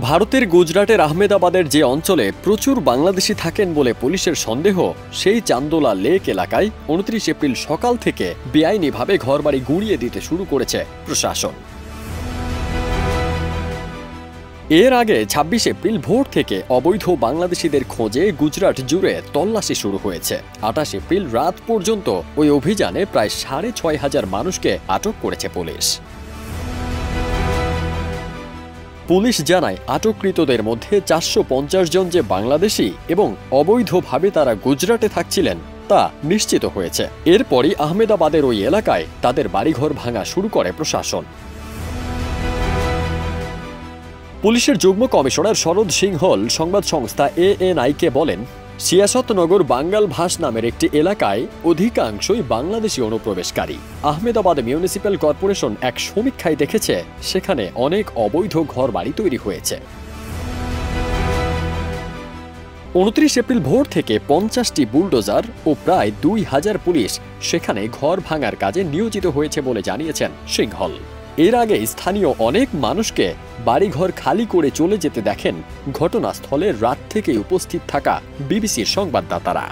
ভারতের গুজরাটের আহমেদাবাদের যে অঞ্চলে প্রচুর বাংলাদেশি থাকেন বলে পুলিশের সন্দেহ, সেই চান্দোলা লেক এলাকায় ২৯ এপ্রিল সকাল থেকে বেআইনিভাবে ঘরবাড়ি গুঁড়িয়ে দিতে শুরু করেছে প্রশাসন। এর আগে ২৬ এপ্রিল ভোর থেকে অবৈধ বাংলাদেশিদের খোঁজে গুজরাট জুড়ে তল্লাশি শুরু হয়েছে। ২৮ এপ্রিল রাত পর্যন্ত ওই অভিযানে প্রায় ৬,৫০০ মানুষকে আটক করেছে পুলিশ। পুলিশ জানায়, আটককৃতদের মধ্যে ৪৫০ জন যে বাংলাদেশি এবং অবৈধভাবে তারা গুজরাটে থাকছিলেন তা নিশ্চিত হয়েছে। এরপরই আহমেদাবাদের ওই এলাকায় তাদের বাড়িঘর ভাঙা শুরু করে প্রশাসন। পুলিশের যুগ্ম কমিশনার শরদ সিংহল সংবাদ সংস্থা ANI-কে বলেন, সিয়াসতনগর বাঙ্গাল ভাস নামের একটি এলাকায় অধিকাংশই বাংলাদেশি অনুপ্রবেশকারী। আহমেদাবাদ মিউনিসিপ্যাল কর্পোরেশন এক সমীক্ষায় দেখেছে সেখানে অনেক অবৈধ ঘরবাড়ি তৈরি হয়েছে। ২৯ এপ্রিল ভোর থেকে ৫০টি বুলডোজার ও প্রায় ২,০০০ পুলিশ সেখানে ঘর ভাঙার কাজে নিয়োজিত হয়েছে বলে জানিয়েছেন সিংহল। এর আগে স্থানীয় অনেক মানুষকে বাড়িঘর খালি করে চলে যেতে দেখেন ঘটনাস্থলে রাত থেকে উপস্থিত থাকা বিবিসির সংবাদদাতারা।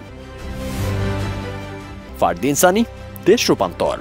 ফারদিন সানি, দেশ রূপান্তর।